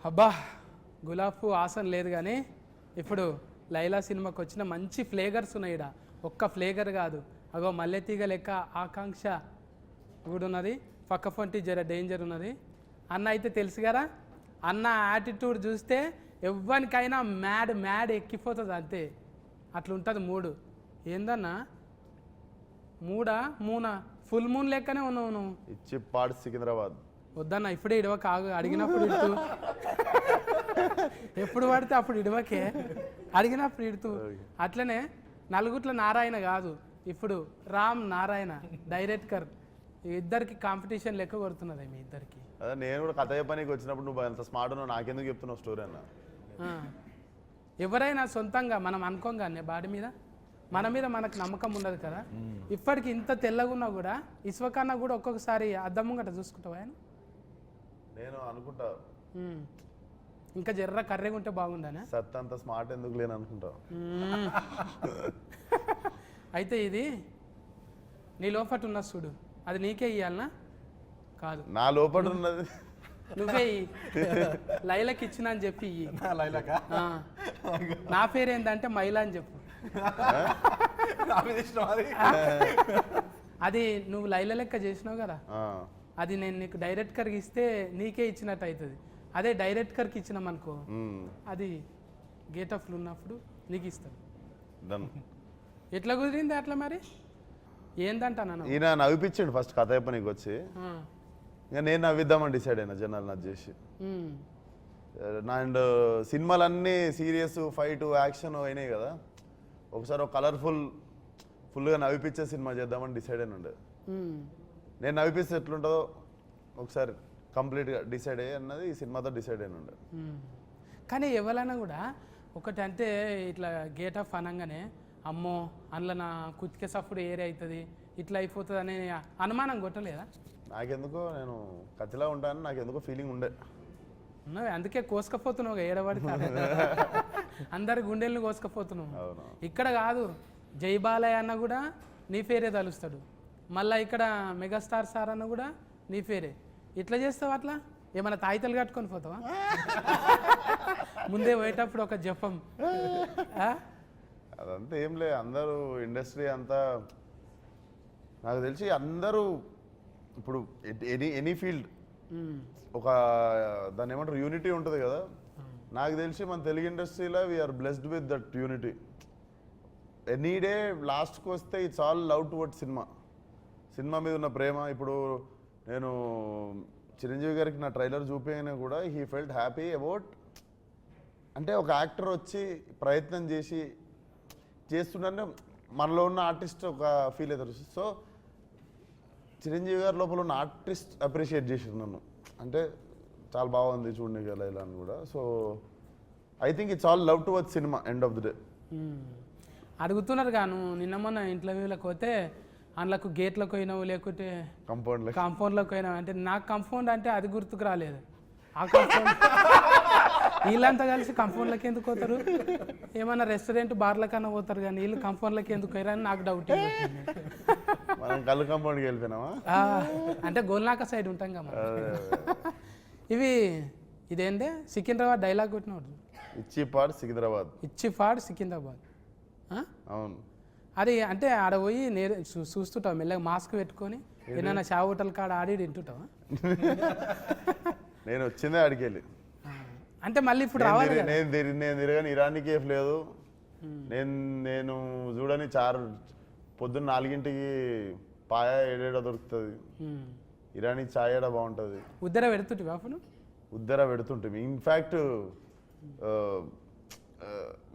అబ్బా గులాబ్ పువ్వు ఆసన లేదు కానీ ఇప్పుడు లైలా సినిమాకి వచ్చిన మంచి ఫ్లేవర్స్ ఉన్నాయి ఇక్కడ. ఒక్క ఫ్లేవర్ కాదు, అగో మల్లెతీగ లెక్క ఆకాంక్ష కూడా ఉన్నది, పక్క పొంటి జర డేంజర్ ఉన్నది. అన్న అయితే తెలుసు కదా, అన్న యాటిట్యూడ్ చూస్తే ఎవ్వరికైనా మ్యాడ్ ఎక్కిపోతుంది అంతే. అట్లా ఉంటుంది మూడు. ఏందన్నా మూనా ఫుల్ మూన్ లెక్కనే ఉన్నావు నువ్వు. ఇచ్చి పాడు సికింద్రాబాద్ వద్దన్న ఇప్పుడే ఇడవక, అడిగినప్పుడు ఇడుతూ ఎప్పుడు పడితే అప్పుడు ఇడవకే, అడిగినప్పుడు ఇడుతూ. అట్లనే నలుగుట్ల నారాయణ కాదు, ఇప్పుడు రామ్ నారాయణ డైరెక్టర్ ఇద్దరికి కాంపిటీషన్ లెక్క కొడుతున్నది మీ ఇద్దరికి. అదే నేను కూడా కథ చెప్పడానికి వచ్చినప్పుడు నువ్వు అంత స్మార్ట్ ఉన్నావు, నాకెందుకు చెప్తున్నావు స్టోరీ అన్న. ఎవరైనా సొంతంగా మనం అనుకోగానే బాడీ మీద మన మీద మనకు నమ్మకం ఉండదు కదా. ఇప్పటికి ఇంత తెల్లగున్నా కూడా ఇసువకన్నా కూడా ఒక్కొక్కసారి అద్దం ముంగట చూసుకుంటావా ఆయన? నేను అనుకుంటా ఇంకా జర్ర కర్రెగా ఉంటే బాగుండనే. సత్ అంత స్మార్ట్ ఎందుకు లేని అనుకుంటా. అయితే ఇది నీ లోపట ఉన్న చూడు, అది నీకే ఇయ్యాలనా? కాదు, నా లోపల ఉన్నది నువ్వే లైలకి ఇచ్చిన అని చెప్పి నా పేరు ఏంటంటే మైలా అని చెప్పు. అది నువ్వు లైల లెక్క చేసినావు కదా, అది నేను నీకు డైరెక్టర్కి ఇస్తే నీకే ఇచ్చినట్టు అవుతుంది. అదే డైరెక్టర్కి ఇచ్చినాం అనుకో, అది గేట్ ఆఫ్లు ఉన్నప్పుడు నీకు ఇస్తాను. ఎట్లా కుదిరింది అట్లా మరి? ఏందంటాను ఈయన నవ్విపించండి ఫస్ట్ కథ చెప్పనీకి వచ్చి, ఇంకా నేను నవ్విద్దామని డిసైడ్ అయినా జనాలు నచ్చి చేసి. అండ్ సినిమాలన్నీ సీరియస్ ఫైట్ యాక్షన్ అయినాయి కదా, ఒకసారి ఒక ఫుల్గా నవ్విపించే సినిమా చేద్దామని డిసైడ్ అయిన ఉండే. నేను నవ్విపిస్తే ఎట్లుంటుందో ఒకసారి కంప్లీట్గా డిసైడ్ అయ్యి అన్నది ఈ సినిమాతో డిసైడ్ అయిన ఉండే. కానీ ఎవరైనా కూడా ఒకటి అంటే ఇట్లా గేట్ ఆఫ్ అనగానే అమ్మో అందులో నా కుతికే సఫ్డ్ ఏరియా అవుతుంది ఇట్లా అయిపోతుంది అనే అనుమానం కొట్టలేదా? నాకెందుకో నేను కత్తిలా ఉంటాను, నాకెందుకో ఫీలింగ్ ఉండే. ఉన్నావే అందుకే కోసుకపోతున్నావు ఏడబడితే అందరి గుండెల్ని కోసుకపోతున్నావు. ఇక్కడ కాదు, జై బాలయ్య అన్న కూడా నీ పేరే తలుస్తాడు, మళ్ళీ ఇక్కడ మెగాస్టార్ సార్ అన్న కూడా నీ పేరే. ఇట్లా చేస్తావు అట్లా ఏమైనా తాయితలు కట్టుకొని పోతావా? ముందే పోయేటప్పుడు ఒక జపం. అదంతా ఏం లే, అందరూ ఇండస్ట్రీ అంతా నాకు తెలిసి అందరూ ఇప్పుడు ఎనీ ఫీల్డ్ ఒక దాన్ని ఏమంటారు యూనిటీ ఉంటుంది కదా. నాకు తెలిసి మన తెలుగు ఇండస్ట్రీలో we're blessed with that unity. Any day లాస్ట్కి వస్తే it's all love towards cinema మీద ఉన్న ప్రేమ. ఇప్పుడు నేను చిరంజీవి గారికి నా ట్రైలర్ చూపించగానే కూడా హీ ఫెల్ట్ హ్యాపీ అబౌట్, అంటే ఒక యాక్టర్ వచ్చి ప్రయత్నం చేస్తుంటే మనలో ఉన్న ఆర్టిస్ట్ ఒక ఫీల్ అవుతారు. సో చిరంజీవి గారి లోపల ఉన్న ఆర్టిస్ట్ అప్రిషియేట్ చేసారు నన్ను, అంటే చాలా బాగుంది చూడండి కదా ఇలా అని కూడా. So I think it's all love towards cinema end of the day. అడుగుతున్నారు గాను నిన్న మొన్న ఇంటర్వ్యూలకు పోతే అందులోకి గేట్లకు పోయినావు లేకుంటే కాంపౌండ్లోకి పోయినావు అంటే నాకు కాంపౌండ్ అంటే అది గుర్తుకు రాలేదు. ఆ కాంపౌండ్ వీళ్ళంతా కలిసి కాంపౌండ్లకి ఎందుకు పోతారు? ఏమన్నా రెస్టారెంట్ బార్లకన్నా పోతారు కానీ వీళ్ళు కాంపౌండ్లకి ఎందుకు పోయారని నాకు డౌట్. కాంపౌండ్కి వెళ్ళిపోయినావా అంటే గోల్నాక సైడ్ ఉంటాం కదా. ఇదేంటే సికింద్రాబాద్ డైలాగ్ కొట్టినవాడు, ఇచ్చిపాడు సికింద్రాబాద్. అవును, అది అంటే ఆడ పోయి చూస్తుంటావు మెల్లగా మాస్క్ పెట్టుకొని ఏదైనా షా హోటల్ కాడ ఆడి తింటుంటావా? నేను వచ్చిందే ఆడికి వెళ్ళి, అంటే మళ్ళీ ఇప్పుడు రావాలి. నేను తిరగని ఇరానీ కేఫ్ లేదు, నేను చూడని పొద్దున్న 4ంటికి పాయ 7 దొరుకుతుంది, ఇరానీ చాయ్ ఏడా బాగుంటుంది. ఉద్దర పెడుతుంటే అప్పుడు పెడుతుంటే ఇన్ఫ్యాక్ట్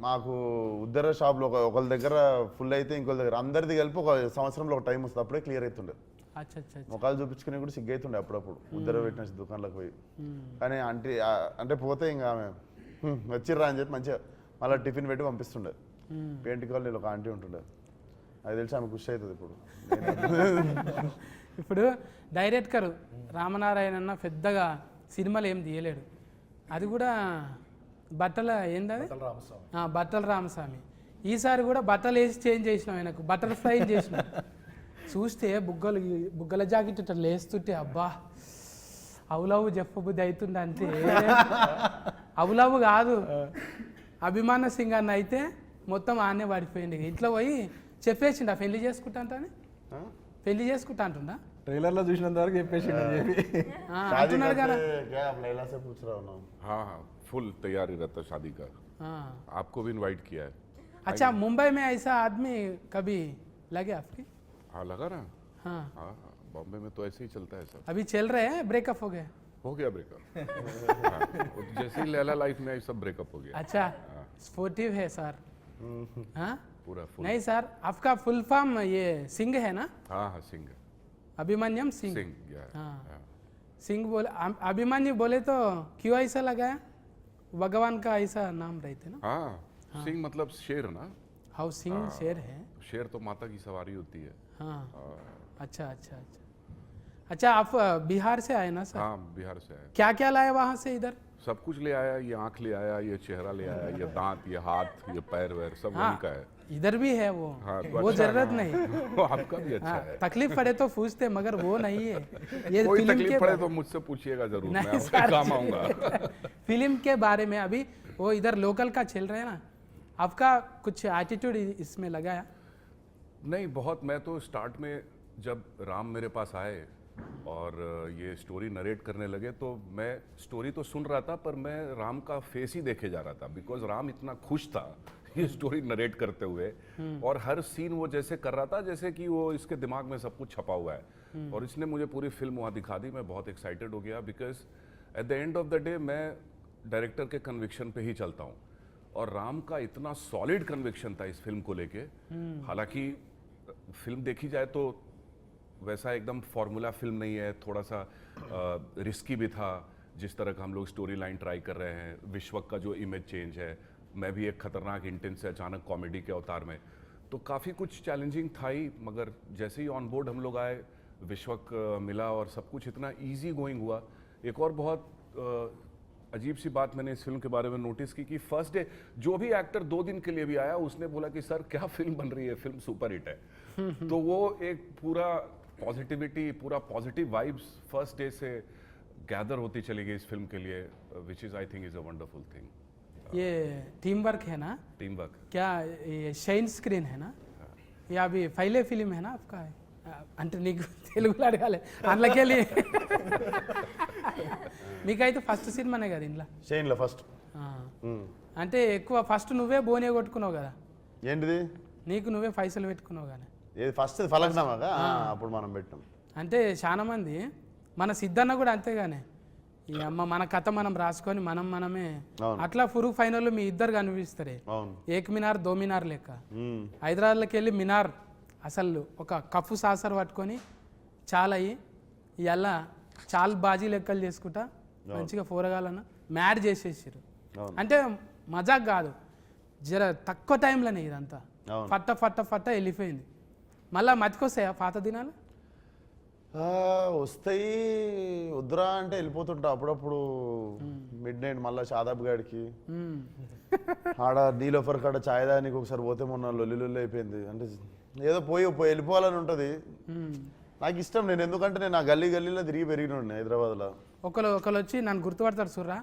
మాకు ఉద్దర షాప్లో ఒకళ్ళ దగ్గర ఫుల్ అయితే ఇంకొక దగ్గర అందరిది కలిపి ఒక సంవత్సరంలో ఒక టైం వస్తుంది, అప్పుడే క్లియర్ అవుతుండే. ముఖాలు చూపించుకుని కూడా సిగ్గైతుండే అప్పుడప్పుడు ఉద్దర పెట్టిన దుకాణంలోకి పోయి. కానీ అంటే పోతే ఇంకా ఆమె వచ్చిర్రా అని చెప్పి మంచిగా మళ్ళీ టిఫిన్ పెట్టి పంపిస్తుండే. పెయింట్ కాలనీలో ఒక ఆంటీ ఉంటుండే, అది తెలిసి ఆమె ఖుషి అవుతుంది. ఇప్పుడు డైరెక్టర్ రామనారాయణ అన్న పెద్దగా సినిమాలు ఏం తీయలేడు, అది కూడా బట్టల బట్టల రామస్వామి. ఈసారి కూడా బట్టలు వేసి చేంజ్ చేసినాం, ఆయనకు బటర్ఫ్లై చేసినాం. చూస్తే బుగ్గల జాకెట్ ఇట్లా లేస్తుంటే అబ్బా అవులవు చెప్పబుద్ధి అవుతుండే అంతే అవులవు కాదు అభిమాన సింగ్ అన్న అయితే మొత్తం ఆనే పడిపోయింది ఇంట్లో పోయి చెప్పేసిండు పెళ్లి చేసుకుంటా అంటని పెళ్లి చేసుకుంటా అంటుందా ट्रेलर లో చూసినంత వరకు చెప్పేసి शादी అంటున్నాడు కదా करते क्या आप लैला से पूछ रहा हूँ ना हाँ हाँ फुल तैयारी रहता शादी का हाँ। आपको भी इनवाइट किया है अच्छा मुंबई में ऐसा आदमी कभी लगे आपकी हाँ लगा ना हाँ हाँ हाँ, बॉम्बे में तो ऐसे ही चलता है सब अभी चल रहे हैं ब्रेकअप हो गए हो गया ब्रेकअप हाँ, वो जैसे ही लैला लाइफ में आई सब ब्रेकअप हो गया अच्छा स्पोर्टिव है सर हाँ पूरा फुल नहीं सर आपका फुल फॉर्म ये सिंह है ना हाँ हाँ सिंह अभिमन्यम सिंह सिंह या हाँ। हाँ। सिंह बोले अभिमन्यु बोले तो क्यों ऐसा लगाया भगवान का ऐसा नाम रहते ना हाँ सिंह मतलब शेर ना हाउ सिंह शेर है शेर तो माता की सवारी होती है हाँ अच्छा अच्छा अच्छा अच्छा आप बिहार से आए ना सर हाँ बिहार से आया क्या क्या लाए वहाँ से इधर सब कुछ ले आया ये आंख ले आया ये चेहरा ले आया ये दांत ये हाथ ये पैर वैर सब हाँ वही का है इधर भी है वो हाँ, तो वो अच्छा, जरूरत हाँ। नहीं वो आपका भी अच्छा हाँ, है तकलीफ पड़े तो पूछते मगर वो नहीं है ये कोई फिल्म तकलीफ के पड़े बारे- तो मुझसे पूछिएगा जरूर मैं नहीं आपके सर। काम आऊंगा फिल्म के बारे में अभी वो इधर लोकल का चल रहा है ना आपका कुछ एटीट्यूड इसमें लगाया नहीं बहुत मैं तो स्टार्ट में जब राम मेरे पास आए और ये स्टोरी नरेट करने लगे तो मैं स्टोरी तो सुन रहा था पर मैं राम का फेस ही देखे जा रहा था बिकॉज राम इतना खुश था ये स्टोरी नरेट करते हुए और हर सीन वो जैसे कर रहा था जैसे कि वो इसके दिमाग में सब कुछ छपा हुआ है और इसने मुझे पूरी फिल्म वहाँ दिखा दी मैं बहुत एक्साइटेड हो गया because at the end of the day मैं डायरेक्टर के कन्विक्शन पे ही चलता हूँ और राम का इतना सॉलिड कन्विक्शन था इस फिल्म को लेके हालांकि फिल्म देखी जाए तो वैसा एकदम फॉर्मूला फिल्म नहीं है थोड़ा सा रिस्की भी था जिस तरह का हम लोग स्टोरी लाइन ट्राई कर रहे हैं विश्वक का जो इमेज चेंज है मैं भी एक खतरनाक इंटेंस से अचानक कॉमेडी के अवतार में तो काफ़ी कुछ चैलेंजिंग था ही मगर जैसे ही ऑन बोर्ड हम लोग आए विश्वक मिला और सब कुछ इतना इजी गोइंग हुआ एक और बहुत अजीब सी बात मैंने इस फिल्म के बारे में नोटिस की कि फर्स्ट डे जो भी एक्टर 2 दिन के लिए भी आया उसने बोला कि सर क्या फिल्म बन रही है फिल्म सुपर हिट है तो वो एक पूरा पॉजिटिविटी पूरा पॉजिटिव वाइब्स फर्स्ट डे से गैदर होती चली गई इस फिल्म के लिए which is I think is a wonderful thing ये टीम वर्क है ना टीम वर्क क्या ये షైన్ స్క్రీన్ है ना ये अभी पहले फिल्म है ना आपका అంటే నీకు తెలుగులో అడగాలి అందులోకెళ్ళి మీకైతే ఫస్ట్ సినిమానే కదా ఇంట్లో షైన్లో ఫస్ట్ అంటే ఎక్కువ ఫస్ట్ నువ్వే బోనే కొట్టుకున్నావు కదా ఏంటిది నీకు నువ్వే పైసలు పెట్టుకున్నావు కానీ ఏది ఫస్ట్ ఫలక్నామాగా అప్పుడు మనం పెట్టాం అంటే చాలా మంది మన సిద్ధన్న కూడా అంతేగానే ఈ అమ్మ మన కథ మనం రాసుకొని మనమే అవును. అట్లా ఫురు ఫైనల్ మీ ఇద్దరు కనిపిస్తారే అవును ఏక్ మినార్ దో మినార్ లెక్క మ్మ్. హైదరాబాద్లోకి వెళ్ళి మినార్ అసలు ఒక కప్పు సాసర్ పట్టుకొని చాలా అయ్యి ఇలా చాలా బాజీ లెక్కలు చేసుకుంటా మంచిగా పోరగాలన్న మ్యాడ్ చేసేసారు అవును. అంటే మజాక్ కాదు జర తక్కువ టైంలోనే ఇదంతా అవును. ఫట్ట ఫట్ట ఫట్ట వెళ్ళిపోయింది మళ్ళా మతికొస్తాయా పాత దినాలు వస్తాయి వద్దురా అంటే వెళ్ళిపోతుంటా అప్పుడప్పుడు మిడ్ నైట్ మళ్ళీ షాదాబ్ గాడికి మ్మ్. ఆడ నీలోఫర్ కాడ ఛాయ్ దానికి ఒకసారి పోతే మొన్న లొల్లి అయిపోయింది అంటే ఏదో పోయి వెళ్ళిపోవాలని ఉంటుంది మ్మ్. నాకు ఇష్టం నేను ఎందుకంటే నేను ఆ గల్లీలో తిరిగి పెరిగిన హైదరాబాద్లో ఒకరు వచ్చి నన్ను గుర్తుపడతారు సుర్రా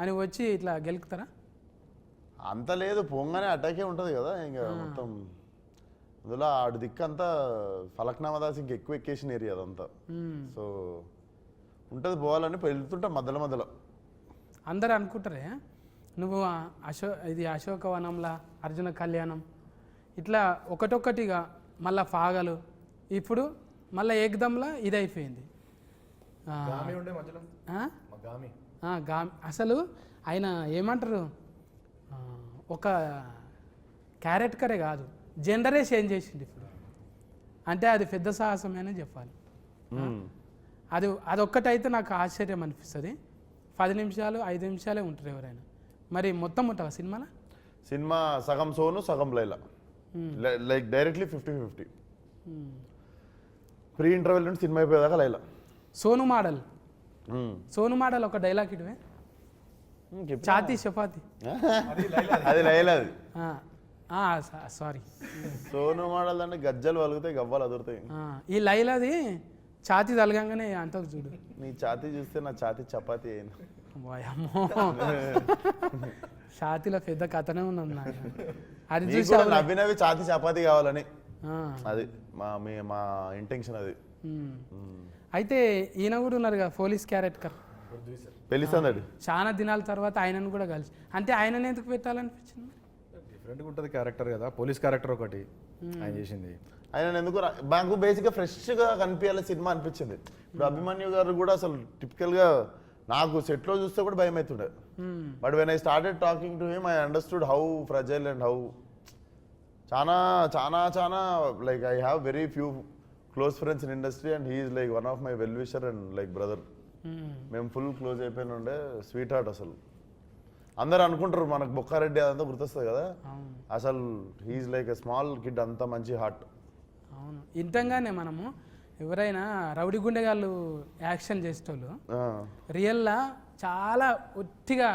అని వచ్చి ఇట్లా గెలుకుతారా అంత లేదు పొంగానే అటాకే ఉంటుంది కదా ఇంకా మొత్తం అందులో ఆడు దిక్కు అంతా ఫలక్నామా దాస్ ఇంక ఎక్కువ ఎక్కేషన్ ఏరియా అదంతా మ్మ్. సో ఉంటుంది పోవాలని వెళ్తుంటా మధ్యలో అందరు అనుకుంటారే నువ్వు ఇది అశోకవనంలా అర్జున కళ్యాణం ఇట్లా ఒకటొక్కటిగా మళ్ళా ఫాగలు ఇప్పుడు మళ్ళీ ఏకదంలా ఇది అయిపోయింది ఉండే మధ్యలో గామి అసలు ఆయన ఏమంటారు ఒక క్యారెక్టరే కాదు జెండరే చేంజ్ చేసింది ఇప్పుడు అంటే అది పెద్ద సాహసమేనే చెప్పాలి అదొక్కటైతే నాకు ఆశ్చర్యం అనిపిస్తుంది 10 నిమిషాలు 5 నిమిషాలే ఉంటారు ఎవరైనా మరి మొత్తం ఉంటావా సినిమాలో సినిమా సగం సోను సగం Laila like directly 50-50 pre interval నుండి సినిమా అయిపోయేదాకా లైలా సోను మోడల్ ఒక డైలాగ్ ఇటువే చాతి చపాతి అది లైలా అది సారీ సోను మోడల్ అంటే గజ్జలు వలుగుతాయి గవ్వలు అదురుతాయి ఈ లైలాది ఛాతీ తలగంగానే అంతకు చూడు. నీ ఛాతీ చూస్తే నా ఛాతీ చపాతీ అయింది. అమ్మో ఛాతీలో పెద్ద కథనే ఉన్నది నాకు. అది నీకు చూసి కూడా నవ్వి ఛాతీ చపాతీ కావాలని అది మా ఇంటెన్షన్ అది. అయితే ఈయన కూడా ఉన్నారు కదా పోలీస్ క్యారెక్టర్ పెళ్లిస్తాడు చాలా దినాల తర్వాత ఆయనను కూడా కలిసి, అంటే ఆయనను ఎందుకు పెట్టాలనిపించింది? డిఫరెంట్గా ఉంటుంది క్యారెక్టర్ కదా, పోలీస్ క్యారెక్టర్ ఒకటి ఆయన చేసింది. ఆయన ఎందుకు నాకు బేసిక్గా ఫ్రెష్గా కనిపించాలి సినిమా అనిపించింది. ఇప్పుడు అభిమన్యు గారు కూడా అసలు టిపికల్గా నాకు సెట్లో చూస్తే కూడా భయం అవుతుండే. But when I started talking to him I understood how fragile and how చాలా చాలా చాలా like I have very few close friends in industry and he is like one of my well wisher and like brother. మేము full close అయిపోయిన ఉండే, sweet heart. అసలు అందరు అనుకుంటారు మనకు బొక్కారెడ్డి అదంతా గుర్తొస్తుంది కదా, అసలు he is like a small kid, అంత మంచి హార్ట్. అవును, ఇంతంగానే మనము ఎవరైనా రౌడీ గుండెగాళ్ళు యాక్షన్ చేసేటోళ్ళు రియల్లా చాలా ఒట్టిగా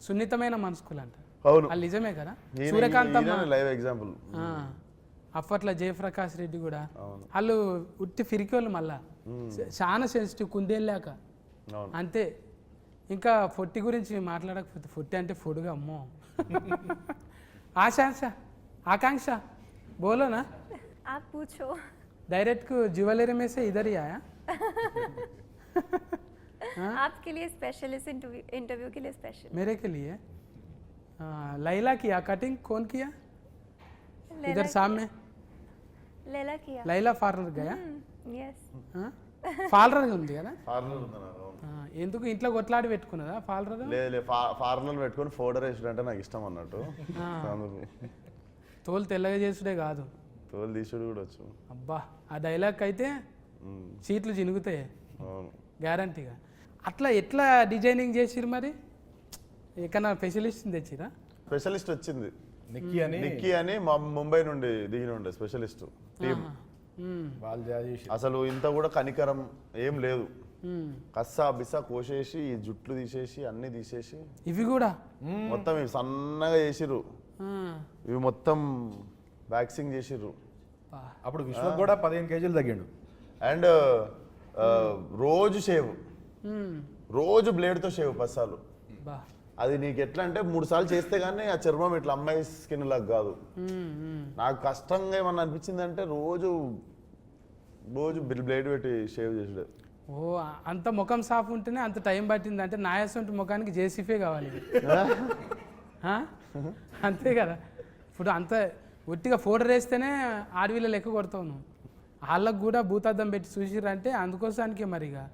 సున్నితమైన మనసుకులు అంటారు. అవును, వాళ్ళు నిజమే కదా. Suryakanthamma live example. అప్పట్లో జయప్రకాష్ రెడ్డి కూడా వాళ్ళు ఉట్టి ఫిరికోళ్ళు, మళ్ళా చాలా సెన్సిటివ్ కుందేళ్ళాక అంతే. ఇంకా ఫొట్టి గురించి మాట్లాడకపోతే, ఫొట్టి అంటే ఫుడ్గా అమ్మో. ఆకాంక్ష बोलो ना, आप पूछो. डायरेक्ट को ज्वेलरी में से इधर ही आया. आपके लिए स्पेशल, इस इंटरव्यू के लिए स्पेशल. मेरे के लिए लैला किया कटिंग, कौन किया? इधर सामने लैला किया. लैला पार्लर गया. यस. పార్లర్ ఉంది కదా, పార్లర్ ఉందా? ఎందుకు ఇంట్లో కొట్లాడి పెట్టుకున్నదా పార్లర్? లేదు, పార్లర్ పెట్టుకొని ఫోటో వేసుడు అంటే నాకు ఇష్టం అన్నట్టు. తోలు తెల్లగా చేసుడే కాదు, తోలు తీసుడు కూడా వచ్చు. అబ్బా ఆ డైలాగ్ అయితే సీట్లు చినుగుతాయి అవును, గ్యారంటీగా. అట్లా ఎట్లా డిజైనింగ్ చేసిరు మరి? ఎక్కడన్నా స్పెషలిస్ట్ తెచ్చిరా? స్పెషలిస్ట్ వచ్చింది నిక్కీ అని మా ముంబై నుండి దిగిన ఉండే స్పెషలిస్ట్ టీమ్. వాళ్ళు చేసి అసలు ఇంత కూడా కనికరం ఏం లేదు, కస్సా బిస్సా కోసేసి ఈ జుట్లు తీసేసి అన్ని తీసేసి ఇవి కూడా మొత్తం ఇవి సన్నగా చేసిర్రు, ఇవి మొత్తం వ్యాక్సింగ్ చేసిర్రు. అప్పుడు విశ్వక్ కూడా 15 కేజీలు తగ్గిండు. అండ్ రోజు షేవ్, రోజు బ్లేడ్తో షేవ్ పస్సాలు. అది నీకు ఎట్లా అంటే 3 సార్లు చేస్తే కానీ ఆ చర్మం ఇట్లా అమ్మాయి స్కిన్ లాగా కాదు. నాకు కష్టంగా ఏమన్నా అనిపించింది అంటే రోజు బ్లేడ్ పెట్టి షేవ్ చేసాడు. ఓ అంత ముఖం సాఫ్ ఉంటేనే అంత టైం పట్టింది అంటే నాయసంటి ముఖానికి జేసీఫే కావాలి. అంతే కదా. ఇప్పుడు అంత ఒట్టిగా ఫోటో వేస్తేనే ఆడవిళ్ళ లెక్క కొడతావు నువ్వు. వాళ్ళకు కూడా భూతార్థం పెట్టి చూసిరంటే అందుకోసానికే మరిగా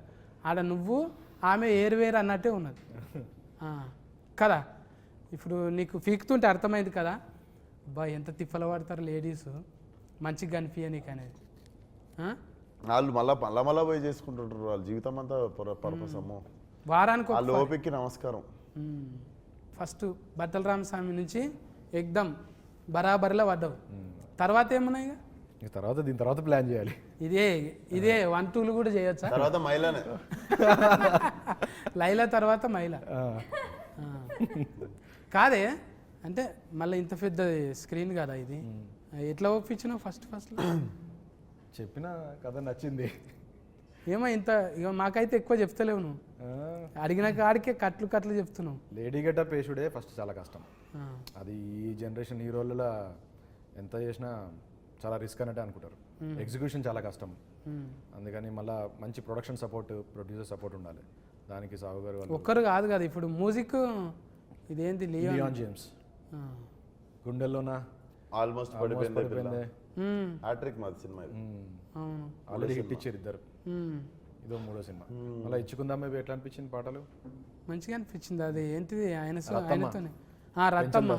ఆడ నువ్వు ఆమె ఏరువేరు అన్నట్టే ఉన్నది కదా. ఇప్పుడు నీకు పీకుతుంటే అర్థమైంది కదా, అబ్బా ఎంత తిప్పలు పడతారు లేడీస్ మంచిగా కనిపించ నీకు అనేది. వాళ్ళు మళ్ళా పోయి చేసుకుంటుంటారు, వాళ్ళ జీవితం అంతా పర్పస్. అమ్మో, వారానికి వాళ్ళ ఓపికకి నమస్కారం. ఫస్ట్ బట్టల రామస్వామి నుంచి ఎగ్దమ్ బరాబర్లో పడ్డావు. తర్వాత ఏమున్నాయి? తర్వాత దీని తర్వాత ప్లాన్ చేయాలి. ఇదే 1, 2 కూడా చేయొచ్చా? తర్వాత మైలానే లైలా తర్వాత మైలా కాదే. అంటే మళ్ళీ ఇంత పెద్ద స్క్రీన్ కదా ఇది, ఎట్లా ఒప్పించినావు ఫస్ట్ చెప్పిన కథ నచ్చింది. ఏమో ఇంత ఇక మాకైతే ఎక్కువ చెప్తలేవు నువ్వు, అడిగిన కాడికే కట్లు చెప్తున్నావు. లేడీ గెటప్ వేసుడే ఫస్ట్ చాలా కష్టం. అది ఈ జనరేషన్ హీరోలలో ఎంత చేసినా చాలా రిస్క్ అన్నట్టే అనుకుంటారు. ఎగ్జిక్యూషన్ చాలా కష్టం. అందుకని మళ్ళీ మంచి ప్రొడక్షన్ సపోర్ట్, ప్రొడ్యూసర్ సపోర్ట్ ఉండాలి. దానికి సాగు గారు ఒక్కరు కాదు కదా. ఇప్పుడు మ్యూజిక్ ఇదేంటి లియాన్ జేమ్స్ గుండెల్లోనా ఆల్మోస్ట్ పడిపోయింది. హ్యాట్రిక్ మాది సినిమా ఆల్రెడీ హిట్ ఇచ్చారు ఇద్దరు. ఇదో 3వ సినిమా. మళ్ళీ ఇచ్చుకుందాం మేబీ ఎట్లా అనిపించింది పాటలు? మంచిగా అనిపించింది. అది ఏంటిది ఆయనతోనే రత్తమ్మ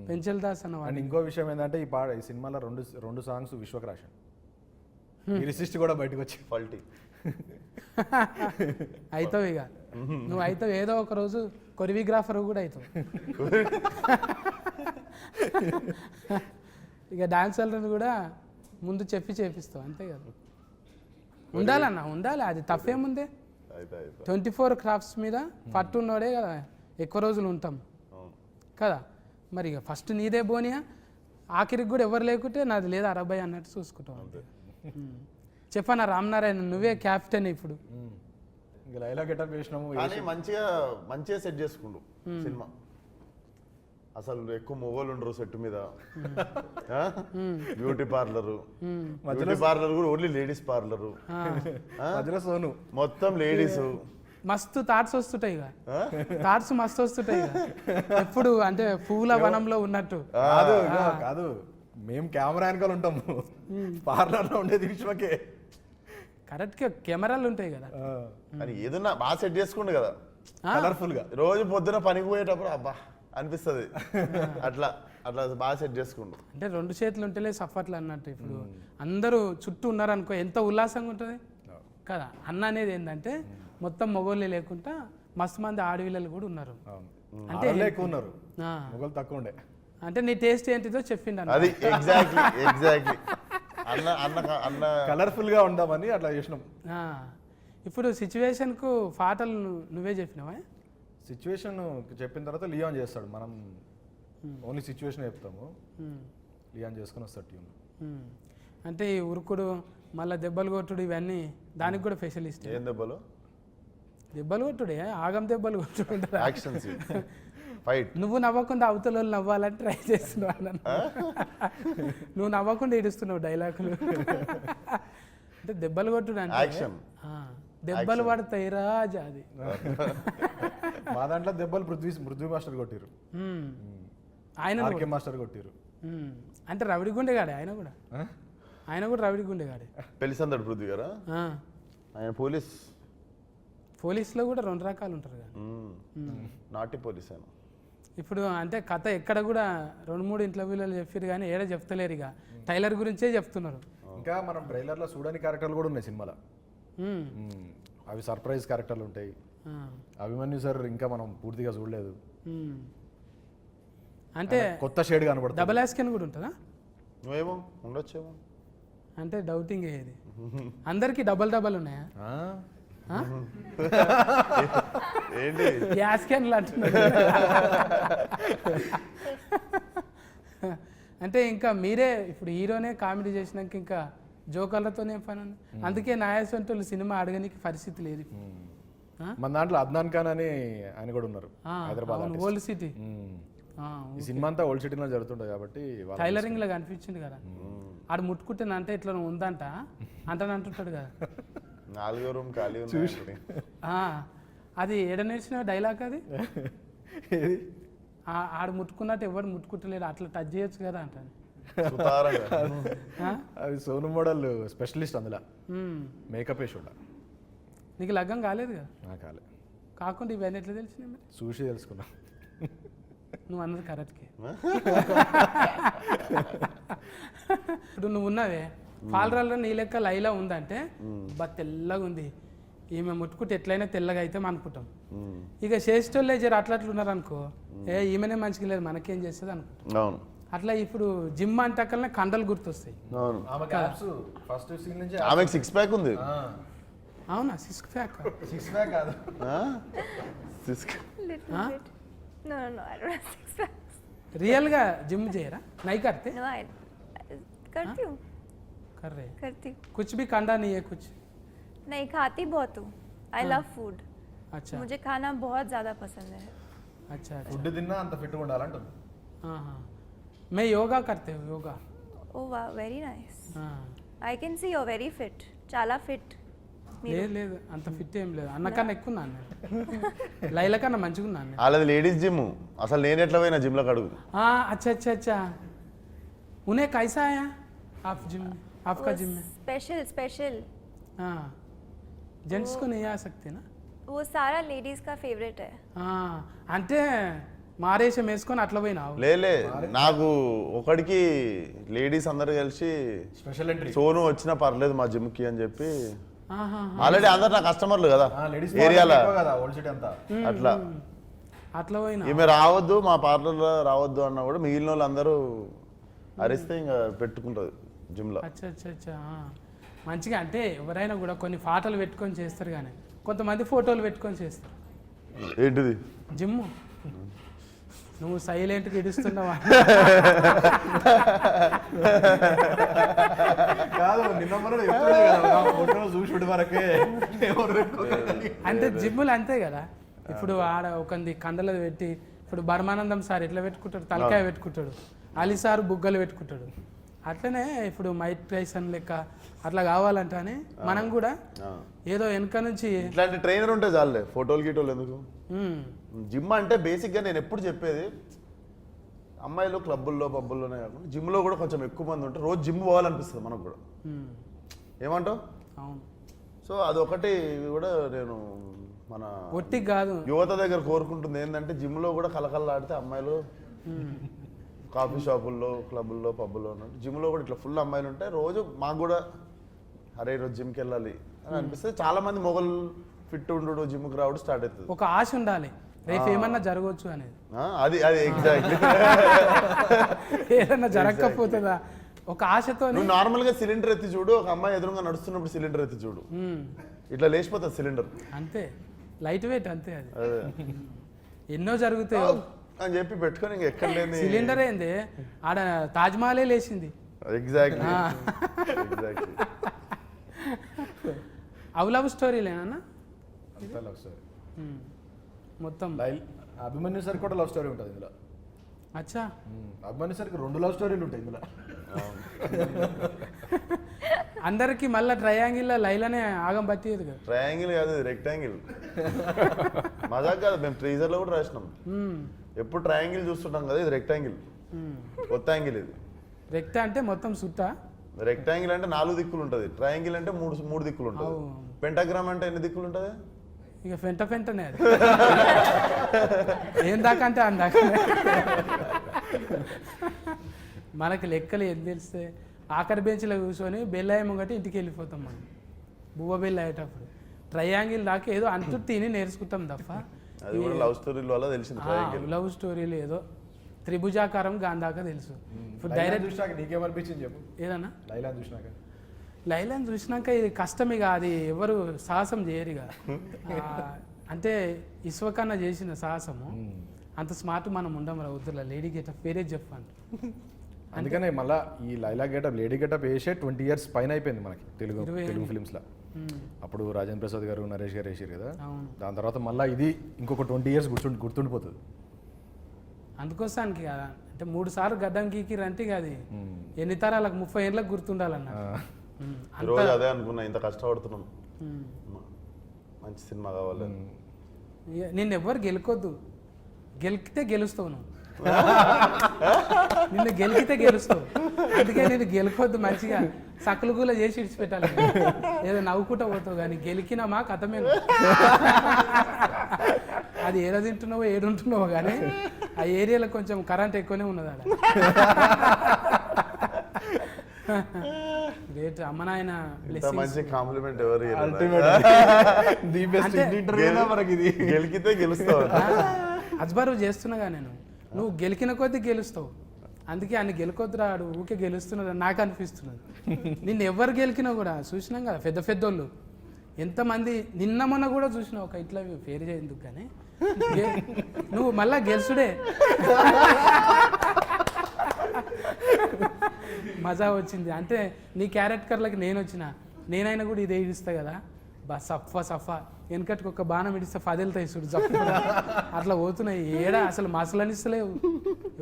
పెంచల్ దాస్ అన్న. అండ్ ఇంకో విషయం ఏంటంటే ఈ సినిమాలో రెండు సాంగ్స్ విశ్వక్ రాశాడు. ఈ రిసిస్ట్ కూడా బయటకు వచ్చి ఫల్టీ అవుతావు ఇక నువ్వు అవుతావు. ఏదో ఒక రోజు కొరియోగ్రాఫర్ కూడా అవుతావు. ఇక డాన్సర్లను కూడా ముందు చేపిస్తావు అంతే కదా. ఉండాలి, అది తప్పేముందే. 24 క్రాఫ్ట్స్ మీద పట్టున్నోడే కదా ఎక్కువ రోజులు ఉంటాం కదా. మరి ఇక ఫస్ట్ నీదే బోనియా, ఆఖరికి కూడా ఎవరు లేకుంటే నాది లేదా 60 అన్నట్టు చూసుకుంటాం. చెప్పనా రామనారాయణ నువ్వే క్యాప్టెన్ ఇప్పుడు. ఇంకా లైలా గెటప్ వేసినాము. కానీ మంచిగా సెట్ చేసుకుండు సినిమా. అసలు ఎక్కువ మొగోళ్ళు ఉండరు సెట్ మీద. బ్యూటీ పార్లర్ కూడా ఓన్లీ లేడీస్ పార్లర్, మధ్యలో సోను మొత్తం లేడీస్. మస్తు థాట్స్ వస్తుంటాయి ఇక, థాట్స్ మస్తు వస్తుంటాయి ఇక. ఎప్పుడు అంటే పూల వనంలో ఉన్నట్టు. కాదు కాదు, మేము కెమెరా వెనకాల ఉంటాము, పార్లర్లో ఉండేది విశ్వకే. కరెక్ట్గా కెమెరాలు ఉంటాయి కదా. కానీ ఏదన్నా బాగా సెట్ చేసుకుండు కదా కలర్ఫుల్ గా. రోజు పొద్దున పనికి పోయేటప్పుడు అబ్బా అనిపిస్తుంది. అట్లా అట్లా బాగా సెట్ చేసుకుండు. అంటే 2 చేతులు ఉంటేలే సఫర్లు అన్నట్టు. ఇప్పుడు అందరూ చుట్టూ ఉన్నారనుకో ఎంత ఉల్లాసంగా ఉంటుంది కదా. అన్న అనేది ఏంటంటే మొత్తం మొగోళ్ళే లేకుండా మస్తు మంది ఆడవిల్లలు కూడా ఉన్నారు. అంటే ఎక్కువ ఉన్నారు, మొగలు తక్కువ ఉండే. అంటే నీ టేస్ట్ ఏంటిదో చెప్పిండు అన్న. అది ఎగ్జాక్ట్లీ అన్న కలర్ఫుల్ గా ఉందామని అట్లా చేసినాం. ఇప్పుడు సిచ్యువేషన్కు పాటలు నువ్వే చెప్పినావా? సిచ్యువేషన్ చెప్పిన తర్వాత లియాన్ చేస్తాడు, మనం ఓన్లీ సిచ్యువేషన్ చెప్తాము, లియాన్ చేసుకుని వస్తాడు ట్యూన్. అంటే ఈ ఉరుకుడు మళ్ళీ దెబ్బలు కొట్టుడు ఇవన్నీ దానికి కూడా స్పెషలిస్ట్. ఏం దెబ్బలు? దెబ్బలు కొట్టుడే, ఆగం దెబ్బలు కొట్టుడు, యాక్షన్ ఫైట్. నువ్వు నవ్వకుండా అవతల వాళ్ళు నవ్వాలని ట్రై చేస్తున్నావు అన్న. నువ్వు నవ్వకుండా ఏడుస్తున్నావు డైలాగులు. అంటే దెబ్బలు కొట్టుడు అంటే యాక్షన్, దెబ్బలు పడతాయి రాజా. అది మా దాంట్లో దెబ్బలు పృథ్వీ మాస్టర్ కొట్టిరు, ఆయన మాస్టర్ కొట్టిరు. అంటే రవిడి గుండెగాడే ఆయన కూడా రవిడి గుండెగాడే. పెళ్లిసందడు పృథ్వీ గారా? ఆయన పోలీస్లో కూడా 2 రకాలు ఉంటారు కదా. నాటి పోలీస్ ఆయన. ఇప్పుడు అంటే కథ ఎక్కడ కూడా 2-3 ఇంటర్వ్యూలలో చెప్పారు కానీ ఏడ చెప్తలేరు. ఇక టైలర్ గురించే చెప్తున్నారు. ఇంకా మనం ట్రైలర్లో చూడని క్యారెక్టర్లు కూడా ఉన్నాయి సినిమాలో. అవి సర్ప్రైజ్ క్యారెక్టర్లు ఉంటాయి. అభిమన్యు సార్ ఇంకా మనం పూర్తిగా చూడలేదు, అంటే కొత్త షేడ్ కనబడుతుంది. డబల్ యాస్కెన్ కూడా ఉంటుందా? నువ్వేమో ఉండొచ్చేమో అంటే డౌటింగ్ ఏది. అందరికి డబల్ ఉన్నాయా? ఏంటి యాస్కెన్లు అంటున్నారు. అంటే ఇంకా మీరే ఇప్పుడు హీరోనే కామెడీ చేసినాక ఇంకా జోకర్లతోనే పని ఉంది. అందుకే నాయసంటోళ్ళు సినిమా అడగనికి పరిస్థితి లేదు. మన దాంట్లో అద్నాన్ ఖాన్ అని ఆయన కూడా ఉన్నారు, హైదరాబాద్ ఓల్డ్ సిటీ. ఈ సినిమా అంతా ఓల్డ్ సిటీలో జరుగుతుంటుంది కాబట్టి టైలరింగ్ లాగా అనిపించింది కదా. ఆడు ముట్టుకుంటే అంటే ఇట్లా ఉందంట అంటాడు కదా. 4వ రూమ్ ఖాళీ ఉంది. అది ఏడ నేర్చిన డైలాగ్ అది. ఆడు ముట్టుకున్నట్టు ఎవరు ముట్టుకుంటలేడు, అట్లా టచ్ చేయొచ్చు కదా అంటాను. అది సోను మోడల్ స్పెషలిస్ట్ అందులో, మేకప్ వేసి ఉండాలి. నీకు లగ్గం కాలేదు కదా? కాలే. కాకుండా ఇవన్నీ ఎట్లా తెలిసినాయి మరి? చూసి తెలుసుకున్నా. నువ్వు అన్నది కరెక్ట్కి. ఇప్పుడు నువ్వు ఉన్నావే పాలరాల్లో నీ లెక్క లైలా ఉందంటే తెల్లగా ఉంది, ఈమె ముట్టుకుంటే ఎట్లయినా తెల్లగా అయితే అనుకుంటాం. ఇక చేసేటోళ్ళే జర అట్లట్లున్నారు అనుకో, ఈమెనే మంచిగా లేదు మనకేం చేస్తుంది అనుకుంటాం. అట్లా ఇప్పుడు జిమ్ అంటకల్నే కండలు గుర్తొస్తాయి. ఆమెకు 6 ప్యాక్ ఉంది. అవునా? 6 ప్యాక్ కాదు, రియల్గా జిమ్ చేయరా? నై करते? करती हूँ, कर रहे करती हूँ. कुछ भी कंडा नहीं है कुछ? नहीं, खाती बहुत हूँ. I love food. अच्छा, मुझे खाना बहुत ज़्यादा पसंद है. अच्छा ఫుడ్ తిన్నా అంత ఫిట్గా ఉండాలంటుంది. हाँ, मैं योगा करते हूँ, yoga. Oh wow, very nice. I can see you're very fit. చాలా fit. లేదు అంత ఫిట్ ఏం లేదు, అన్నకన్నా ఎక్కువ ఉన్నాను నేను. లైలా కన్నా మంచిగా ఉన్నాను నేను. వాళ్ళది లేడీస్ జిమ్. అసలు నేను ఎట్లా పోయినా జిమ్లోకి అడుగు. अच्छा उन्हें कैसा आया आप जिम में? आपका जिम में स्पेशल. जेंट्स को नहीं आ सकते ना? वो सारा लेडीज का फेवरेट है. అంటే మారేషం వేసుకొని అట్లా పోయినావు? లేలే, నాకు ఒకడికి లేడీస్ అందరు కలిసి స్పెషల్ ఎంట్రీ సోను వచ్చినా పర్లేదు మా జిమ్కి అని చెప్పి, ఆల్రెడీ అందరు నా కస్టమర్లు కదా ఏరియాలో, అట్లా పోయినా ఈమె రావద్దు మా పార్లర్లో రావద్దు అన్నా కూడా మిగిలిన వాళ్ళు అందరూ అరిస్తే ఇంకా పెట్టుకుంటుంది జిమ్లో. అచ్చా మంచిగా. అంటే ఎవరైనా కూడా కొన్ని పాటలు పెట్టుకొని చేస్తారు, కానీ కొంతమంది ఫోటోలు పెట్టుకొని చేస్తారు. ఏంటిది? జిమ్ నువ్వు సైలెంట్గా ఇడుస్తున్నావా? కాదు నిన్న మనం చూసి వరకే అంటే జిమ్ములు అంతే కదా. ఇప్పుడు ఆడ ఒకంది కండలు పెట్టి, ఇప్పుడు బర్మానందం సార్ ఎట్లా పెట్టుకుంటాడు, తలకాయ పెట్టుకుంటాడు, అలీ సార్ బుగ్గలు పెట్టుకుంటాడు. అట్లనే ఇప్పుడు మైక్ టైసన్ లెక్క అట్లా కావాలంటే అని మనం కూడా ఏదో వెనక నుంచి ఇట్లాంటి ట్రైనర్ ఉంటే చాలే, ఫోటోలు గీటోలు ఎందుకు. జిమ్ అంటే బేసిక్గా నేను ఎప్పుడు చెప్పేది, అమ్మాయిలు క్లబ్బుల్లో పబ్బుల్లోనే కాకుండా జిమ్లో కూడా కొంచెం ఎక్కువ మంది ఉంటే రోజు జిమ్ పోవాలనిపిస్తుంది మనకు కూడా. ఏమంటావు? అవును. సో అదొకటి కూడా నేను మన ఒట్టి కాదు యువత దగ్గర కోరుకుంటుంది ఏంటంటే, జిమ్లో కూడా కలకల్లాడితే అమ్మాయిలు కాఫీ షాపుల్లో క్లబ్బుల్లో పబ్బుల్లో ఉన్నట్టు జిమ్లో కూడా ఇట్లా ఫుల్ అమ్మాయిలు ఉంటాయి. రోజు మాకు కూడా అరే ఈరోజు జిమ్కి వెళ్ళాలి అని అనిపిస్తుంది. చాలా మంది మొగలు ఫిట్ ఉండు జిమ్కి రావడం స్టార్ట్ అవుతుంది. ఒక ఆశ ఉండాలి, రేపు ఏమన్నా జరగవచ్చు అనేది. అది ఎగ్జాక్ట్లీ. ఏదన్నా జరగకపోతుందా ఒక ఆశతో. నువ్వు నార్మల్గా సిలిండర్ ఎత్తి చూడు, ఒక అమ్మాయి ఎదురుగా నడుస్తున్నప్పుడు సిలిండర్ ఎత్తి చూడు, ఇట్లా లేచిపోతుంది సిలిండర్. అంతే, లైట్ వెయిట్ అంతే. అది ఎన్నో జరుగుతాయి అని చెప్పి పెట్టుకొని ఇంక ఎక్కడ లేని సిలిండర్ ఏంది ఆడ తాజ్మహలే లేచింది. ఎగ్జాక్ట్లీ. అవు లవ్ స్టోరీలేనా లవ్ స్టోరీ మొత్తం? అభిమన్యు సార్ కూడా లవ్ స్టోరీ ఉంటుంది ఇందులో. అచ్చా, అభిమన్యు సార్కి 2 లవ్ స్టోరీలు ఉంటాయి ఇందులో. అందరికి మళ్ళీ ట్రయాంగిల్ లైలానే ఆగం పట్టేది కదా. ట్రయాంగిల్ కాదు, రెక్టాంగిల్. మజాక్ కాదు, మేము ట్రీజర్లో కూడా రాసినాం. ఎప్పుడు ట్రయాంగిల్ చూస్తుంటాం కదా, ఇది రెక్టాంగిల్, కొత్త యాంగిల్ ఇది. రెక్ట అంటే మొత్తం సుట్టా, రెక్టాంగిల్ అంటే 4 దిక్కులు ఉంటుంది, ట్రయాంగిల్ అంటే 3 దిక్కులు ఉంటుంది. పెంటాగ్రామ్ అంటే ఎన్ని దిక్కులు ఉంటుంది? ఇక ఫెంటనే అది. ఏం దాకా అంటే అందాక మనకి లెక్కలు ఏం తెలిస్తే ఆఖరి బెంచ్లో కూర్చొని బెల్లయ్య ముంగటి ఇంటికి వెళ్ళిపోతాం మనం, బువ్వ బెల్ల అయ్యేటప్పుడు. ట్రయాంగిల్ దాకా ఏదో అంటూ తిని నేర్చుకుంటాం తప్ప అది కూడా లవ్ స్టోరీల వల్ల తెలిసింది. లవ్ స్టోరీలు ఏదో త్రిభుజాకారం గాంధాకా తెలుసు. ఇప్పుడు డైరెక్ట్ చూసినాక నీకేమనిపించింది చెప్పు. ఏదన్నా లైలాన్ చూసినాక? లైలాన్ చూసినాక ఇది కష్టమిగా, అది ఎవరు సాహసం చేయరు ఇక. అంటే ఇస్వకన్నా చేసిన సాహసము అంత స్మార్ట్ మనం ఉండం రా వద్దులా. లేడీ గెటప్ పేరే చెప్పండి. అందుకనే మళ్ళీ ఈ లైలా గెటప్ లేడీ గెటప్ వేసే 20 years పైన అయిపోయింది మనకి తెలుగు ఫిలిమ్స్లో. అప్పుడు రాజేంద్ర ప్రసాద్ గారు నరేష్ గారు వేసారు కదా, దాని తర్వాత మళ్ళీ ఇది ఇంకొక 20 years గుర్తుండిపోతుంది. అందుకోసానికి కదా, అంటే 3 సార్లు గడ్డం గీకిరంటే అది ఎన్ని తరాలకు 30 ఏళ్ళకి గుర్తుండాలన్న. రోజు అదే అనుకున్నా, ఇంత కష్టపడుతున్నాం, మంచి సినిమా కావాలి. నిన్ను ఎవ్వరు గెలుకొద్దు, గెలికితే గెలుస్తావు నువ్వు. నిన్ను గెలికితే గెలుస్తావు, అందుకే నేను గెలుకొద్దు. మంచిగా సకలు కూల చేసి ఇడిచిపెట్టాలి, ఏదో నవ్వుకుంటా పోతావు. కానీ గెలికినామా కథమే. అది ఏదో తింటున్నావో ఏడుంటున్నావో కానీ ఆ ఏరియాలో కొంచెం కరెంట్ ఎక్కువనే ఉన్నది ఆడ. గ్రేట్. అమ్మ నాయన మంచి కాంప్లిమెంట్ ఎవరు గెలికితే గెలుస్తావు. అజ్బారు చేస్తున్నాగా నేను, నువ్వు గెలికిన కొద్దీ గెలుస్తావు. అందుకే ఆయన గెలుకొద్దు రాడు, ఊకే గెలుస్తున్నది నాకు అనిపిస్తున్నది. నిన్ను ఎవరు గెలికినా కూడా చూసినాం కదా, పెద్ద పెద్దోళ్ళు ఎంతమంది. నిన్న మొన్న కూడా చూసినావు ఒక ఇట్లా పేరు చేయందుకు కానీ నువ్వు మళ్ళా గెలుసుడే. మజా వచ్చింది. అంటే నీ క్యారెక్టర్లకి నేను వచ్చిన, నేనైనా కూడా ఇదే ఇడిస్తా కదా, సఫా వెనకటికి ఒక బాణం ఇడిస్తే ఫదిలుతాయి చూడు జప్పు, అట్లా పోతున్నాయి. ఏడా అసలు మసలనిస్తలేవు,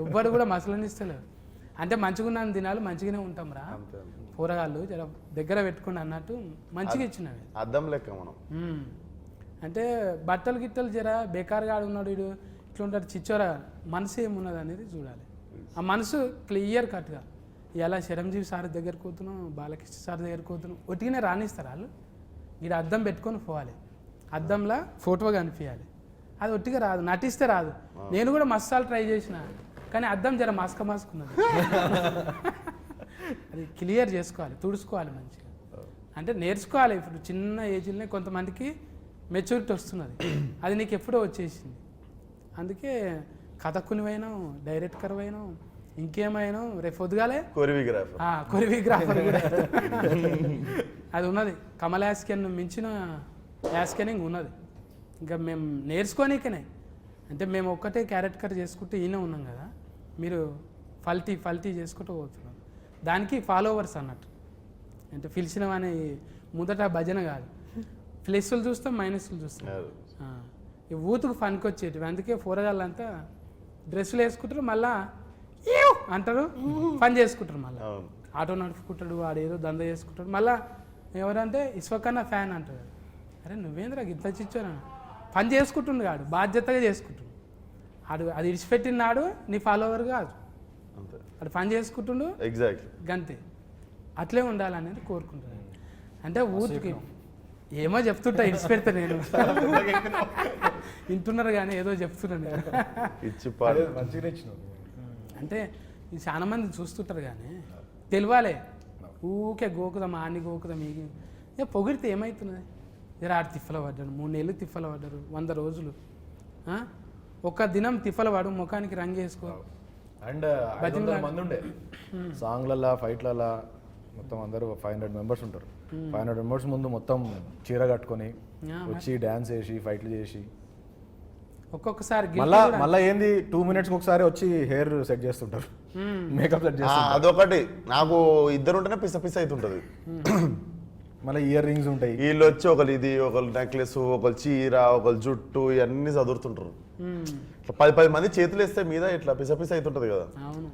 ఎవ్వరు కూడా మసలనిస్తలేవు. అంటే మంచిగున్నాను దినాలు మంచిగానే ఉంటాం రా, కూరగాయలు జర దగ్గర పెట్టుకుని అన్నట్టు మంచిగా ఇచ్చినవి. అద్దం లెక్క మనం. అంటే బట్టలు గిట్టలు జర బేకారుగా ఆడున్నాడు వీడు, ఇట్లా ఉంటాడు చిచ్చోరా, మనసు ఏమున్నది అనేది చూడాలి. ఆ మనసు క్లియర్ కట్గా. ఇలా చిరంజీవి సార్ దగ్గరికి పోతున్నాం, బాలకృష్ణ సార్ దగ్గరికి పోతున్నాం, ఒట్టిగానే రాణిస్తారు వాళ్ళు. ఇక్కడ అద్దం పెట్టుకొని పోవాలి, అద్దంలో ఫోటో కనిపించాలి. అది ఒట్టిగా రాదు, నటిస్తే రాదు. నేను కూడా మసాలు ట్రై చేసిన, కానీ అద్దం జర మాస్కున్నది. అది క్లియర్ చేసుకోవాలి, తుడుచుకోవాలి మంచిగా. అంటే నేర్చుకోవాలి. ఇప్పుడు చిన్న ఏజ్లోనే కొంతమందికి మెచ్యూరిటీ వస్తున్నది, అది నీకు ఎప్పుడో వచ్చేసింది. అందుకే కథకునివైనా డైరెక్టర్ అయినా ఇంకేమైనా రేపు పొద్దుగాలే కొరియోగ్రాఫర్ కూడా అది ఉన్నది. కమల్ యాస్కెన్ మించిన యాస్కెనింగ్ ఉన్నది. ఇంకా మేము నేర్చుకోనికనే. అంటే మేము ఒక్కటే క్యారెక్టర్ చేసుకుంటూ ఈయన ఉన్నాం కదా, మీరు ఫల్టీ చేసుకుంటూ పోతున్నాం. దానికి ఫాలోవర్స్ అన్నట్టు. అంటే పిలిచినవని మొదట భజన కాదు, ప్లస్లు చూస్తాం మైనస్లు చూస్తాం. ఈ ఊతుకు ఫన్కి వచ్చేటివి. అందుకే పోరగాళ్ళంతా డ్రెస్సులు వేసుకుంటారు, మళ్ళా "ఈవ్" అంటారు, పని చేసుకుంటారు. మళ్ళీ ఆటో నడుపుకుంటాడు, వాడు ఏదో దంద చేసుకుంటాడు. మళ్ళీ ఎవరంటే ఇస్వకన్నా ఫ్యాన్ అంటారు. అరే నువ్వేంద్రా గిత్త చిచ్చోనా, పని చేసుకుంటుండు కాడు, బాధ్యతగా చేసుకుంటుండు. అది ఇడిచిపెట్టినాడు నీ ఫాలోవర్ కాదు, అంతే, అది పని చేసుకుంటుండు. ఎగ్జాక్ట్లీ గంతే, అట్లే ఉండాలనేది కోరుకుంటున్నాను. అంటే ఊరికి ఏమో చెప్తుంటా, ఇడిచిపెడతా నేను. వింటున్నారు కానీ ఏదో చెప్తున్నాను నేను. ఇచ్చి పాడు. మంచిగా ఇచ్చినావు. అంటే ఇది చాలా మంది చూస్తుంటారు కానీ తెలియాలి. ఊకే గోకుదాం ఆన్ని గోకుదాం ఇక పొగిడితే ఏమవుతున్నది? జర ఆడు తిప్పల పడ్డాడు, 3 నెలలు తిప్పల పడ్డారు, 100 రోజులు. ఒక్క దినం తిప్పల పడు, ముఖానికి రంగు వేసుకో. అండ్ 500 మంది ఉండే సాంగ్లలా ఫైట్లలా మొత్తం అందరూ 500 మెంబర్స్ ఉంటారు. 500 మెంబర్స్ ముందు మొత్తం చీర కట్టుకొని వచ్చి డ్యాన్స్ చేసి ఫైట్లు చేసి ఒక్కొక్కసారి మళ్ళా ఏంది 2 minutes ఒకసారి వచ్చి హెయిర్ సెట్ చేస్తుంటారు, మేకప్ సెట్ చేస్తుంటారు. అదొకటి నాకు ఇద్దరు ఉంటేనే పిస అవుతుంటది. మళ్ళీ ఇయర్ రింగ్స్ ఉంటాయి. వీళ్ళు వచ్చి ఒకరు ఇది, ఒకరు నెక్లెస్, ఒకరు చీర, ఒకరు జుట్టు, ఇవన్నీ చదువుతుంటారు. ఇట్లా 10 మంది చేతులు వేస్తే మీద ఇట్లా పిస అవుతుంటది కదా. అవును,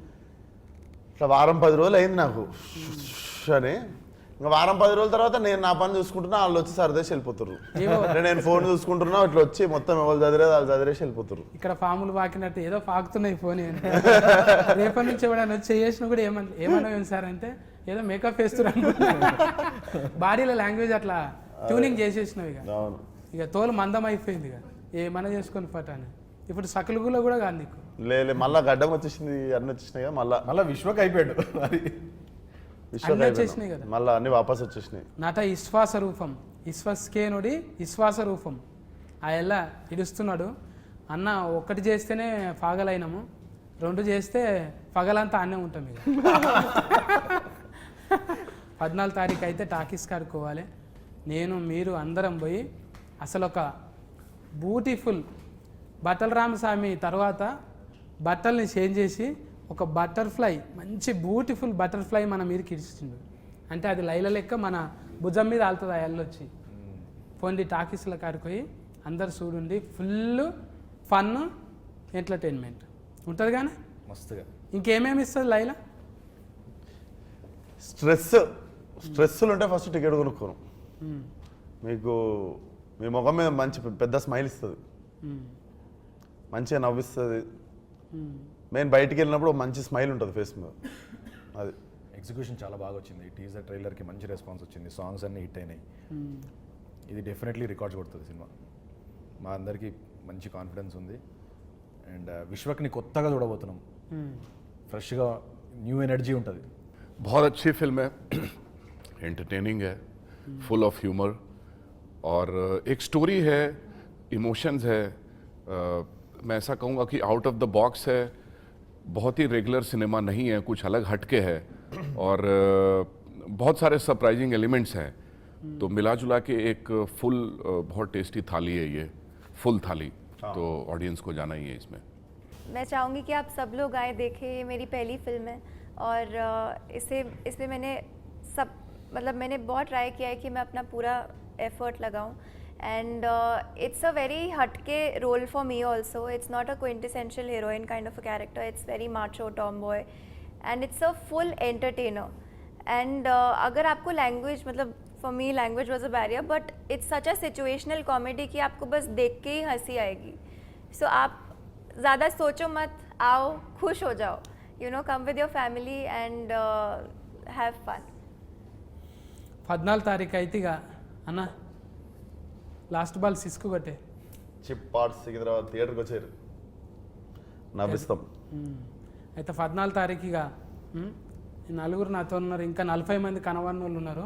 ఇట్లా వారం 10 రోజులు అయింది నాకు అని. ఇంకా వారం 10 రోజుల తర్వాత నేను నా పని చూసుకుంటున్నా, వాళ్ళు వచ్చి సరదేసి వెళ్ళిపోతారు. నేను ఫోన్ చూసుకుంటున్నా, ఇట్లా వచ్చి మొత్తం ఎవరు చదివేది వాళ్ళు చదివేసి వెళ్ళిపోతారు. ఇక్కడ పాములు పాకినట్టు ఏదో పాకుతున్నాయి ఫోన్. రేపటి నుంచి ఎవడన్నా వచ్చి చేసినా కూడా ఏమన్నా సార్ అంటే ఏదో మేకప్ వేస్తున్నారు. బాడీలో లాంగ్వేజ్ అట్లా ట్యూనింగ్ చేసేసినావు. ఇక తోలు మందం అయిపోయింది, ఇక ఏమన్నా చేసుకొని పట్టాను. ఇప్పుడు సకలుగులో కూడా కాదు నీకు. లేదు మళ్ళీ గడ్డం వచ్చేసింది, అన్నీ వచ్చేసినాయి కదా. మళ్ళీ విశ్వక్ అయిపోయాడు, వచ్చేసినాయి కదా, మళ్ళీ అన్ని వాపస్ వచ్చేసినాయి. నట విశ్వాస రూపం, విశ్వస్కేనుడి విశ్వాస రూపం. ఆ ఎలా ఇడుస్తున్నాడు అన్న. ఒక్కటి చేస్తేనే పగలైనము, 2 చేస్తే పగలంతా అన్నే ఉంటాం. ఇక 14 తారీఖు అయితే టాకీస్ కాడుకోవాలి. నేను మీరు అందరం పోయి అసలు ఒక బ్యూటిఫుల్ బట్టల రామస్వామి తర్వాత బట్టల్ని చేంజ్ చేసి ఒక బటర్ఫ్లై, మంచి బ్యూటిఫుల్ బటర్ఫ్లై మన మీదకి ఇచ్చిండు. అంటే అది లైల లెక్క మన భుజం మీద ఆలుతుంది. ఆ ఎల్లొచ్చి పోండి టాకీస్లో కాడిపోయి అందరు చూడండి. ఫుల్ ఫన్ ఎంటర్టైన్మెంట్ ఉంటుంది కానీ మస్తుగా. ఇంకేమేమి ఇస్తుంది లైలా? స్ట్రెస్సులు ఉంటే ఫస్ట్ టికెట్ కొనుక్కోను. మీకు మీ ముఖం మీద మంచి పెద్ద స్మైల్ ఇస్తుంది, మంచిగా నవ్విస్తుంది. మెయిన్ బయటికి వెళ్ళినప్పుడు మంచి స్మైల్ ఉంటుంది ఫేస్ మీద. అది ఎగ్జిక్యూషన్ చాలా బాగా వచ్చింది. టీజర్ ట్రైలర్కి మంచి రెస్పాన్స్ వచ్చింది, సాంగ్స్ అన్నీ హిట్ అయినాయి. ఇది డెఫినెట్లీ రికార్డ్స్ కొడుతుంది సినిమా. మా అందరికీ మంచి కాన్ఫిడెన్స్ ఉంది. అండ్ విశ్వక్ని కొత్తగా చూడబోతున్నాం, ఫ్రెష్గా న్యూ ఎనర్జీ ఉంటుంది. बहुत अच्छी फिल्म है, एंटरटेनिंग है, फुल ऑफ ह्यूमर और एक स्टोरी है, इमोशंस है. मैं ऐसा कहूँगा कि आउट ऑफ द बॉक्स है, बहुत ही रेगुलर सिनेमा नहीं है, कुछ अलग हटके है और बहुत सारे सरप्राइजिंग एलिमेंट्स हैं. तो मिला जुला के एक फुल बहुत टेस्टी थाली है ये, फुल थाली. तो ऑडियंस को जाना ही है इसमें. मैं चाहूँगी कि आप सब लोग आए देखें. ये मेरी पहली फिल्म है और इसमें मैंने बहुत ट्राई किया है कि मैं अपना पूरा एफर्ट लगाऊं. एंड इट्स अ वेरी हटके role for me also. It's not a quintessential heroine kind of a character. It's very macho tomboy and it's a full entertainer. And अगर आपको language for me language was a barrier, but it's such a situational comedy कि आपको बस देख के ही हंसी आएगी. सो आप ज़्यादा सोचो मत, आओ खुश हो जाओ. come with your family and have fun. 14 తారీఖు అయితే ఇక అన్న లాస్ట్ బాల్ సిస్కు కొట్టే చిప్ పార్ట్స్ సికింద్రాబాద్ థియేటర్కి వచ్చారు, నవ్విస్తాం. అయితే 14 తారీఖు ఇక ఈ నలుగురు నాతో ఉన్నారు, ఇంకా 40 మంది కనవన్న వాళ్ళు ఉన్నారు.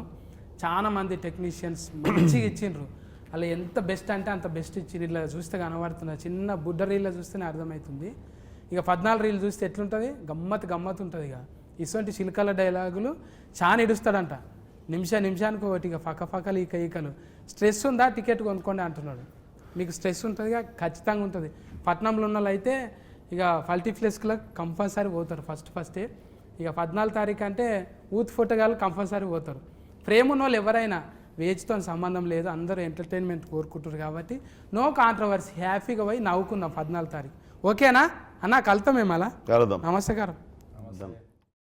చాలా మంది టెక్నీషియన్స్ మంచిగా ఇచ్చిండ్రు. అలా ఎంత బెస్ట్ అంటే అంత బెస్ట్ ఇచ్చిండ్రు. ఇలా చూస్తే కనబడుతున్నారు, చిన్న బుడ్డ రీల్లో చూస్తేనే అర్థమవుతుంది. ఇక 14 రీల్ చూస్తే ఎట్లుంటుంది, గమ్మత్ ఉంటుంది. ఇక ఇటువంటి చిలుకల డైలాగులు చాలా ఇడుస్తాడంట, నిమిషానికి ఒకటి. ఇక ఫకలు ఈకలు. స్ట్రెస్ ఉందా టికెట్ కొనుక్కోండి అంటున్నాడు. మీకు స్ట్రెస్ ఉంటుందిగా, ఖచ్చితంగా ఉంటుంది. పట్నంలో ఉన్న వాళ్ళు అయితే ఇక మల్టీప్లెక్స్లో కంపల్సరీ పోతారు ఫస్టే. ఇక 14 తారీఖు అంటే యూత్ ఫోటోగాళ్ళు కంపల్సరీ పోతారు. ప్రేమ ఉన్న వాళ్ళు ఎవరైనా వేజ్తో సంబంధం లేదు, అందరూ ఎంటర్టైన్మెంట్ కోరుకుంటారు కాబట్టి నో కాంట్రవర్సీ, హ్యాపీగా పోయి నవ్వుకుందాం 14 తారీఖు. ఓకేనా అన్న? కలుతాం మేము అలా. కలుద్దాం. నమస్కారం. Done.